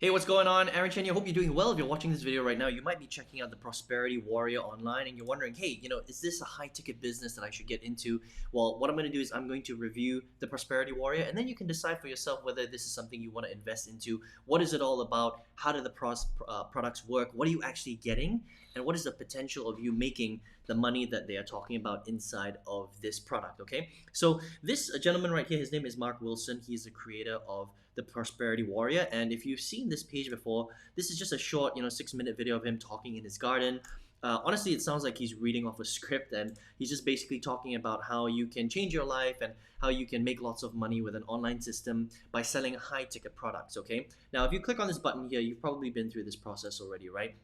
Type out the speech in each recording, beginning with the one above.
Hey, what's going on? Aaron Chen here. Hope you're doing well. If you're watching this video right now, you might be checking out the Prosperity Warrior online and you're wondering, hey, is this a high ticket business that I should get into? Well, what I'm going to do is I'm going to review the Prosperity Warrior and then you can decide for yourself whether this is something you want to invest into. What is it all about? How do the products work? What are you actually getting? And what is the potential of you making the money that they are talking about inside of this product? Okay, so this gentleman right here, his name is Mark Wilson. He's the creator of the Prosperity Warrior. And if you've seen this page before, this is just a short, 6-minute video of him talking in his garden. Honestly, it sounds like he's reading off a script and he's just basically talking about how you can change your life and how you can make lots of money with an online system by selling high ticket products. Okay. Now, if you click on this button here, you've probably been through this process already, right?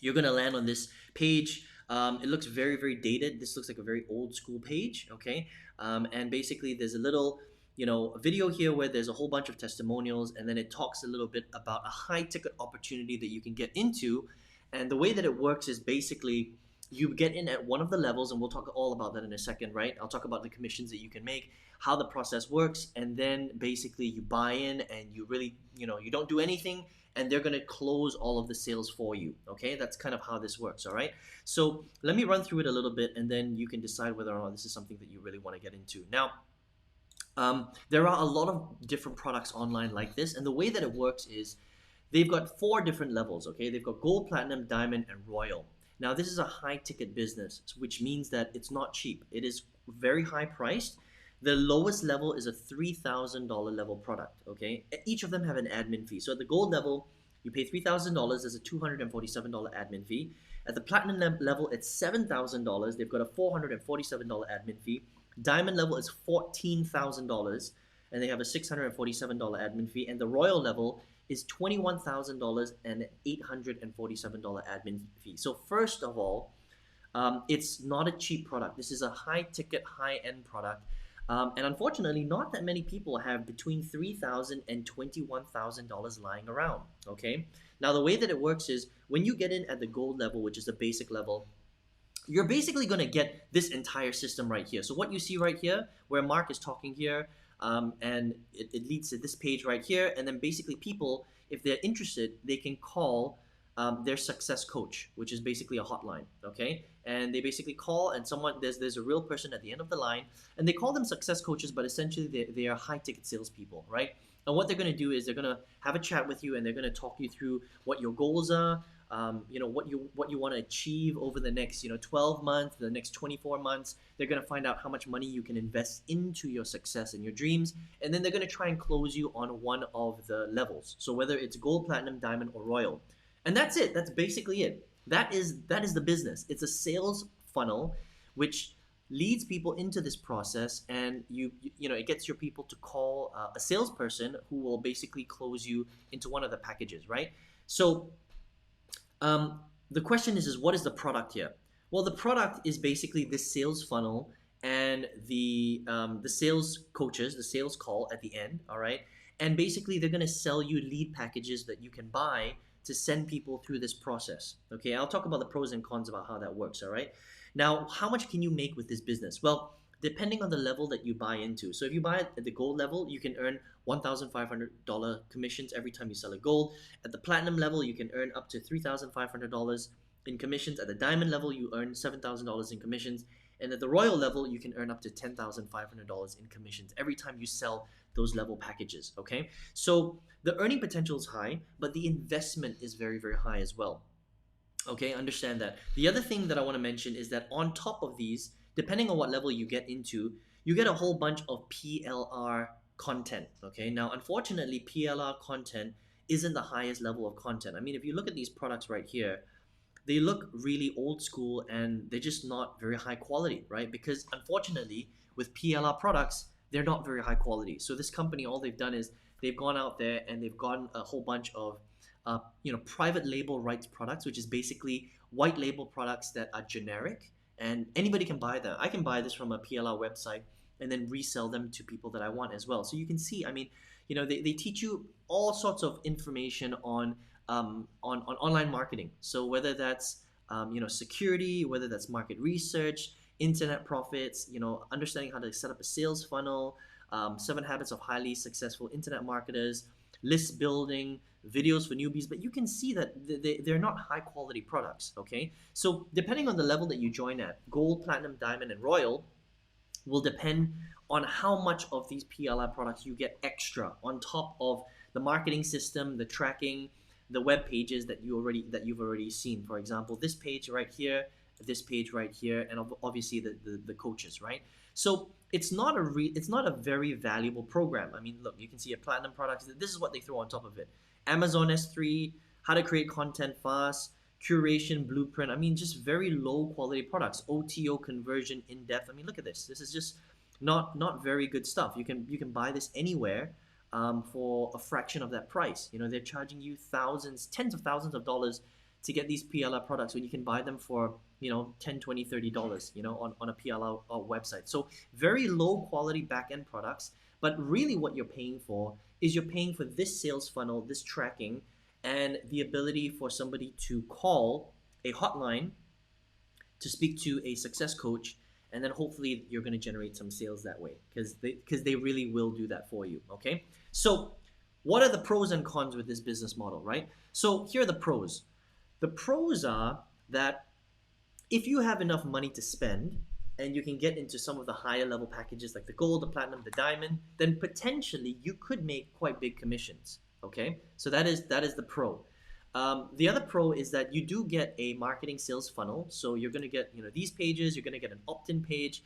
You're going to land on this page. It looks very, very dated. This looks like a very old school page, okay? And basically there's a little, a video here where there's a whole bunch of testimonials and then it talks a little bit about a high ticket opportunity that you can get into. And the way that it works is basically you get in at one of the levels, and we'll talk all about that in a second, right? I'll talk about the commissions that you can make, how the process works, and then basically you buy in and you really, you don't do anything and they're going to close all of the sales for you. Okay, that's kind of how this works. All right, so let me run through it a little bit and then you can decide whether or not this is something that you really want to get into. Now, there are a lot of different products online like this, and the way that it works is they've got 4 different levels. Okay, they've got gold, platinum, diamond, and royal. Now, this is a high ticket business, which means that it's not cheap. It is very high priced. The lowest level is a $3,000 level product. Okay, each of them have an admin fee. So at the gold level, you pay $3,000. There's a $247 admin fee. At the platinum level, it's $7,000. They've got a $447 admin fee. Diamond level is $14,000 and they have a $647 admin fee. And the royal level is $21,000 and $847 admin fee. So first of all, it's not a cheap product. This is a high ticket, high end product. And unfortunately, not that many people have between $3,000 and $21,000 lying around. Okay. Now, the way that it works is when you get in at the gold level, which is the basic level, you're basically going to get this entire system right here. So what you see right here, where Mark is talking here, and it leads to this page right here. And then basically people, if they're interested, they can call their success coach, which is basically a hotline, okay? And they basically call and there's a real person at the end of the line, and they call them success coaches, but essentially they are high ticket salespeople, right? And what they're going to do is they're going to have a chat with you and they're going to talk you through what your goals are, what you want to achieve over the next 12 months, the next 24 months. They're going to find out how much money you can invest into your success and your dreams, and then they're going to try and close you on one of the levels. So whether it's gold, platinum, diamond, or royal, and that's it. That's basically it. That is the business. It's a sales funnel, which leads people into this process, and it gets your people to call a salesperson who will basically close you into one of the packages, right? So the question is what is the product here? Well, the product is basically this sales funnel and the sales coaches, the sales call at the end, all right? And basically they're going to sell you lead packages that you can buy to send people through this process. Okay, I'll talk about the pros and cons about how that works, all right? Now, how much can you make with this business? Well, depending on the level that you buy into. So if you buy at the gold level, you can earn $1,500 commissions every time you sell a gold. At the platinum level, you can earn up to $3,500 in commissions. At the diamond level, you earn $7,000 in commissions. And at the royal level, you can earn up to $10,500 in commissions every time you sell those level packages, okay? So the earning potential is high, but the investment is very, very high as well. Okay, understand that. The other thing that I want to mention is that on top of these, depending on what level you get into, you get a whole bunch of PLR content, okay? Now, unfortunately, PLR content isn't the highest level of content. I mean, if you look at these products right here, they look really old school and they're just not very high quality, right? Because unfortunately, with PLR products, they're not very high quality. So this company, all they've done is they've gone out there and they've gotten a whole bunch of private label rights products, which is basically white label products that are generic and anybody can buy them. I can buy this from a PLR website and then resell them to people that I want as well. So you can see, I mean, they teach you all sorts of information on online marketing. So whether that's security, whether that's market research, internet profits, understanding how to set up a sales funnel, 7 habits of highly successful internet marketers, list building, videos for newbies, but you can see that they're not high quality products, okay? So depending on the level that you join at, gold, platinum, diamond, and royal, will depend on how much of these PLR products you get extra on top of the marketing system, the tracking, the web pages that you've already seen. For example, this page right here, this page right here, and obviously the coaches, right? So it's not a very valuable program. I mean, look, you can see a platinum products. This is what they throw on top of it: Amazon S3, how to create content fast, curation blueprint. I mean, just very low quality products. OTO conversion in depth. I mean, look at this. This is just not very good stuff. You can buy this anywhere for a fraction of that price. You know, they're charging you thousands, tens of thousands of dollars to get these PLR products when you can buy them for, you know, 10, 20, $30, you know, on a PLR website. So very low quality back-end products, but really what you're paying for is you're paying for this sales funnel, this tracking, and the ability for somebody to call a hotline to speak to a success coach, and then hopefully you're going to generate some sales that way, because they really will do that for you. Okay, so what are the pros and cons with this business model, right? So here are the pros. The pros are that if you have enough money to spend and you can get into some of the higher level packages like the gold, the platinum, the diamond, then potentially you could make quite big commissions. Okay, so that is the pro. The other pro is that you do get a marketing sales funnel. So you're going to get, you know, these pages. You're going to get an opt-in page.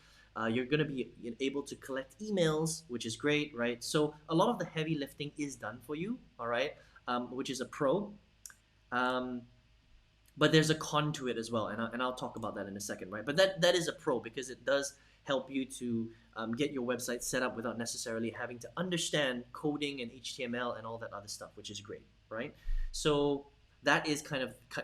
You're going to be able to collect emails, which is great, right? So a lot of the heavy lifting is done for you, all right, which is a pro. But there's a con to it as well, and I'll talk about that in a second, right? But that is a pro, because it does help you to get your website set up without necessarily having to understand coding and HTML and all that other stuff, which is great, right? So that is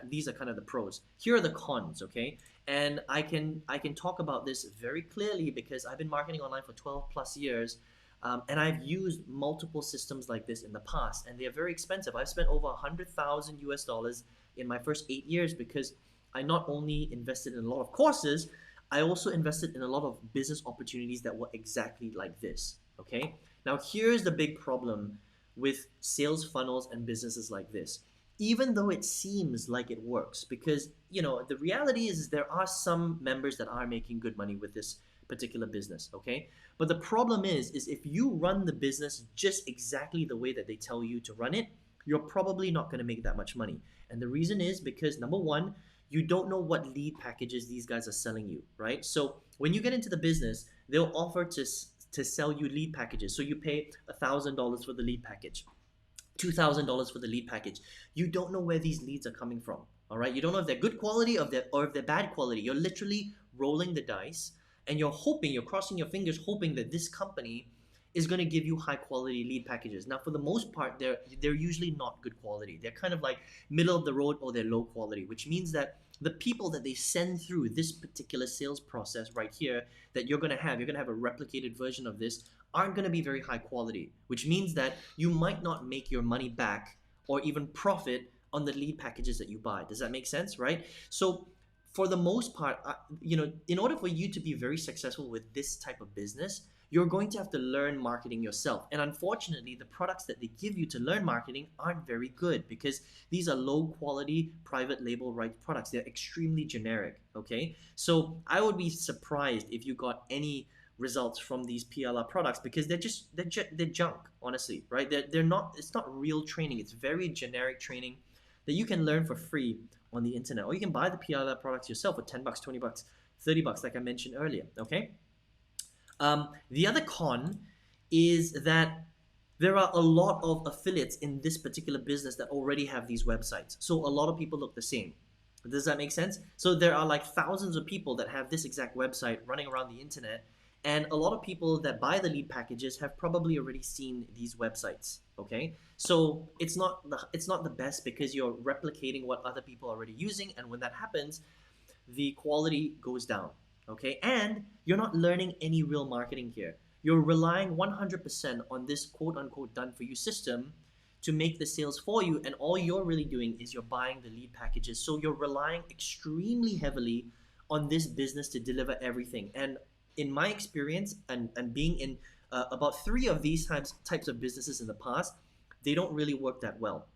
these are kind of the pros. Here are the cons, okay? And I can talk about this very clearly because I've been marketing online for 12 plus years, and I've used multiple systems like this in the past, and they are very expensive. I've spent over $100,000 in my first 8 years because I not only invested in a lot of courses, I also invested in a lot of business opportunities that were exactly like this, okay? Now here's the big problem with sales funnels and businesses like this. Even though it seems like it works, because, you know, the reality is there are some members that are making good money with this particular business, okay? But the problem is if you run the business just exactly the way that they tell you to run it, you're probably not going to make that much money. And the reason is because, number one, you don't know what lead packages these guys are selling you, right? So when you get into the business, they'll offer to sell you lead packages. So you pay $1,000 for the lead package, $2,000 for the lead package. You don't know where these leads are coming from, all right? You don't know if they're good quality or if they're bad quality. You're literally rolling the dice, and you're crossing your fingers, hoping that this company is going to give you high quality lead packages. Now, for the most part, they're usually not good quality. They're kind of like middle of the road, or they're low quality, which means that the people that they send through this particular sales process right here that you're going to have a replicated version of this, aren't going to be very high quality, which means that you might not make your money back or even profit on the lead packages that you buy. Does that make sense, right? So for the most part, you know, in order for you to be very successful with this type of business, you're going to have to learn marketing yourself. And unfortunately, the products that they give you to learn marketing aren't very good, because these are low quality private label rights products. They're extremely generic, okay? So I would be surprised if you got any results from these PLR products, because they're junk, honestly, right? They're not, it's not real training. It's very generic training that you can learn for free on the internet, or you can buy the PLR products yourself for $10, $20, $30, like I mentioned earlier, okay? The other con is that there are a lot of affiliates in this particular business that already have these websites. So a lot of people look the same. Does that make sense? So there are like thousands of people that have this exact website running around the internet, and a lot of people that buy the lead packages have probably already seen these websites, okay? So it's not the best, because you're replicating what other people are already using, and when that happens, the quality goes down. Okay, and you're not learning any real marketing here. You're relying 100% on this quote-unquote done-for-you system to make the sales for you, and all you're really doing is you're buying the lead packages. So you're relying extremely heavily on this business to deliver everything. And in my experience, and being in about 3 of these types of businesses in the past, they don't really work that well.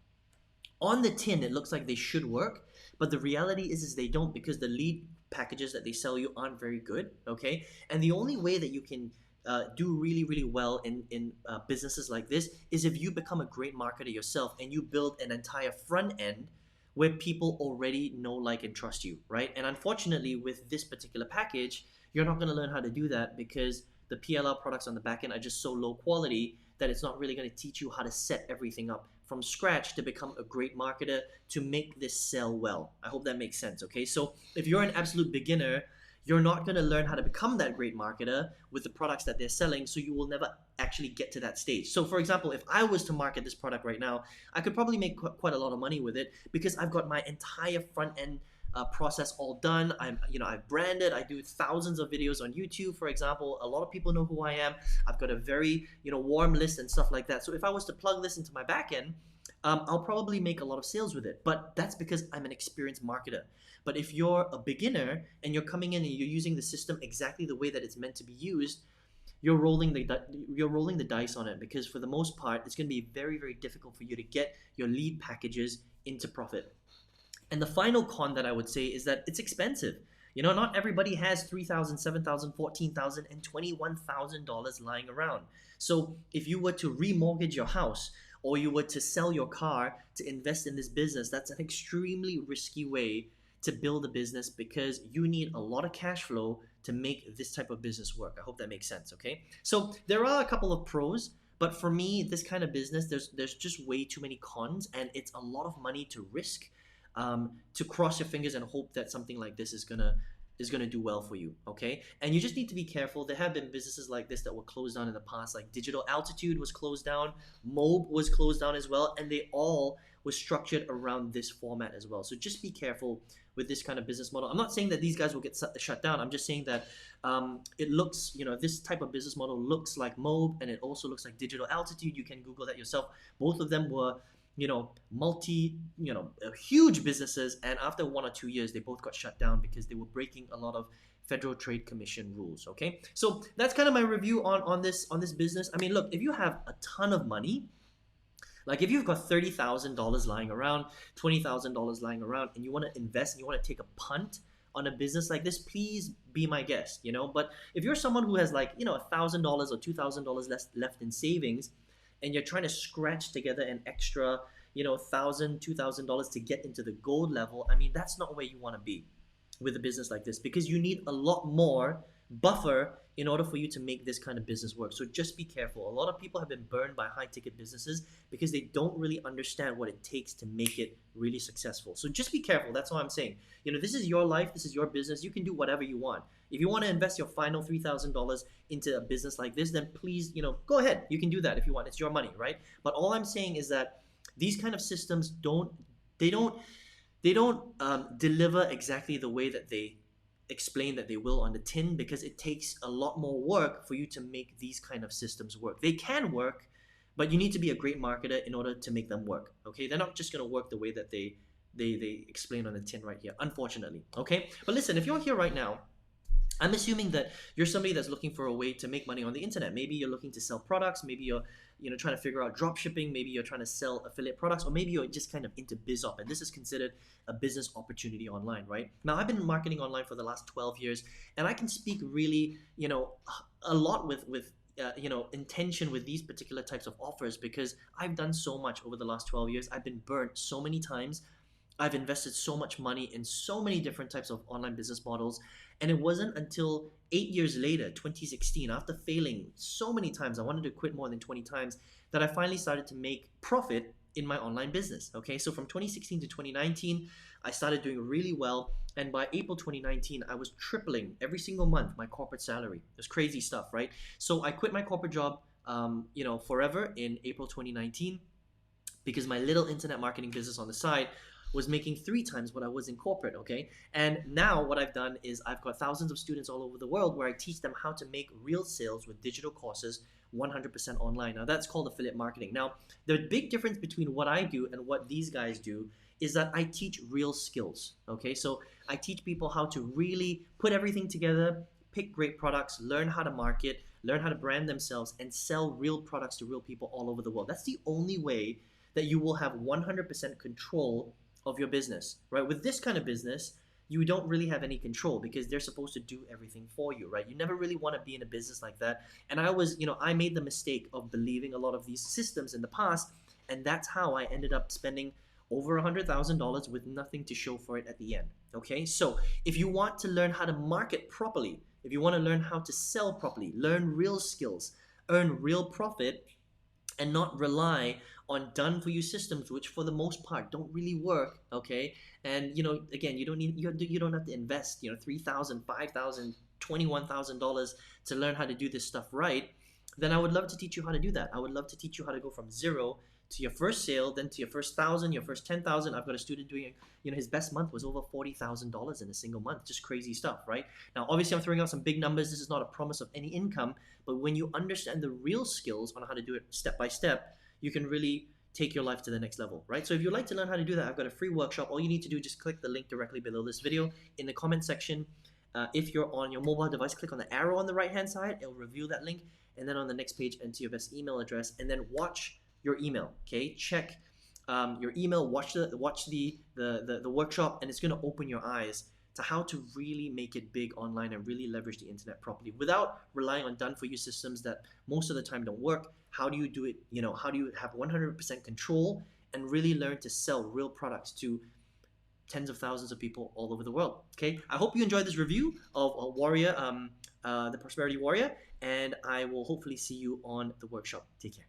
On the tin, it looks like they should work, but the reality is they don't, because the lead packages that they sell you aren't very good. Okay, and the only way that you can do really well in businesses like this is if you become a great marketer yourself and you build an entire front end where people already know, like, and trust you, right? And unfortunately, with this particular package, you're not going to learn how to do that because the PLR products on the back end are just so low quality that it's not really going to teach you how to set everything up from scratch to become a great marketer to make this sell well. I hope that makes sense, okay? So if you're an absolute beginner, you're not going to learn how to become that great marketer with the products that they're selling, so you will never actually get to that stage. So for example, if I was to market this product right now, I could probably make quite a lot of money with it because I've got my entire front end process all done. I've branded. I do thousands of videos on YouTube, for example. A lot of people know who I am. I've got a very warm list and stuff like that. So if I was to plug this into my back end, I'll probably make a lot of sales with it. But that's because I'm an experienced marketer. But if you're a beginner and you're coming in and you're using the system exactly the way that it's meant to be used, you're rolling the dice on it, because for the most part, it's going to be very difficult for you to get your lead packages into profit. And the final con that I would say is that it's expensive. Not everybody has $3,000, $7,000, $14,000, and $21,000 lying around. So if you were to remortgage your house, or you were to sell your car to invest in this business, that's an extremely risky way to build a business, because you need a lot of cash flow to make this type of business work. I hope that makes sense, okay? So there are a couple of pros, but for me, this kind of business, there's just way too many cons, and it's a lot of money to risk, to cross your fingers and hope that something like this is gonna do well for you, okay? And you just need to be careful. There have been businesses like this that were closed down in the past, like Digital Altitude was closed down, Mob was closed down as well, and they all were structured around this format as well. So just be careful with this kind of business model. I'm not saying that these guys will get shut down. I'm just saying that it looks, this type of business model looks like Mob, and it also looks like Digital Altitude. You can Google that yourself. Both of them were huge businesses, and after 1 or 2 years, they both got shut down because they were breaking a lot of Federal Trade Commission rules. Okay, so that's kind of my review on this business. I mean, look, if you have a ton of money, like if you've got $30,000 lying around, $20,000 lying around, and you want to invest and you want to take a punt on a business like this, please be my guest. But if you're someone who has $1,000 or $2,000 left in savings, and you're trying to scratch together an extra, $1,000, $2,000 to get into the gold level, I mean, that's not where you want to be with a business like this, because you need a lot more buffer in order for you to make this kind of business work. So just be careful. A lot of people have been burned by high ticket businesses because they don't really understand what it takes to make it really successful. So just be careful. That's all I'm saying. This is your life. This is your business. You can do whatever you want. If you want to invest your final $3,000 into a business like this, then please, go ahead. You can do that if you want. It's your money, right? But all I'm saying is that these kind of systems don't deliver exactly the way that they explain that they will on the tin, because it takes a lot more work for you to make these kind of systems work. They can work, but you need to be a great marketer in order to make them work. Okay, they're not just going to work the way that they explain on the tin right here, unfortunately. Okay, but listen, if you're here right now, I'm assuming that you're somebody that's looking for a way to make money on the internet. Maybe you're looking to sell products. Maybe you're trying to figure out drop shipping. Maybe you're trying to sell affiliate products, or maybe you're just kind of into biz op, and this is considered a business opportunity online, right? Now, I've been marketing online for the last 12 years, and I can speak really, a lot with intention with these particular types of offers, because I've done so much over the last 12 years. I've been burnt so many times. I've invested so much money in so many different types of online business models. And it wasn't until 8 years later, 2016, after failing so many times, I wanted to quit more than 20 times, that I finally started to make profit in my online business. Okay, so from 2016 to 2019, I started doing really well. And by April 2019, I was tripling every single month my corporate salary. It was crazy stuff, right? So I quit my corporate job, forever in April 2019, because my little internet marketing business on the side was making 3 times what I was in corporate, okay? And now what I've done is I've got thousands of students all over the world where I teach them how to make real sales with digital courses 100% online. Now that's called affiliate marketing. Now, the big difference between what I do and what these guys do is that I teach real skills, okay? So I teach people how to really put everything together, pick great products, learn how to market, learn how to brand themselves, and sell real products to real people all over the world. That's the only way that you will have 100% control of your business, right? With this kind of business, you don't really have any control because they're supposed to do everything for you, right? You never really want to be in a business like that. And I made the mistake of believing a lot of these systems in the past, and that's how I ended up spending over $100,000 with nothing to show for it at the end. Okay, so if you want to learn how to market properly, if you want to learn how to sell properly, learn real skills, earn real profit, and not rely on done for you systems, which for the most part don't really work. Okay, and again, you don't have to invest $3,000, $5,000, $21,000 to learn how to do this stuff right. Then I would love to teach you how to do that. I would love to teach you how to go from zero to your first sale, then to your first 1,000, your first 10,000. I've got a student doing, his best month was over $40,000 in a single month. Just crazy stuff, right? Now, obviously, I'm throwing out some big numbers. This is not a promise of any income, but when you understand the real skills on how to do it step by step, you can really take your life to the next level, right? So if you'd like to learn how to do that, I've got a free workshop. All you need to do is just click the link directly below this video in the comment section. If you're on your mobile device, click on the arrow on the right-hand side. It'll reveal that link. And then on the next page, enter your best email address, and then watch your email. Okay, check your email, watch the workshop, and it's going to open your eyes to how to really make it big online and really leverage the internet properly without relying on done for you systems that most of the time don't work. How do you do it? How do you have 100% control and really learn to sell real products to tens of thousands of people all over the world? Okay, I hope you enjoyed this review of Warrior, the Prosperity Warrior, and I will hopefully see you on the workshop. Take care.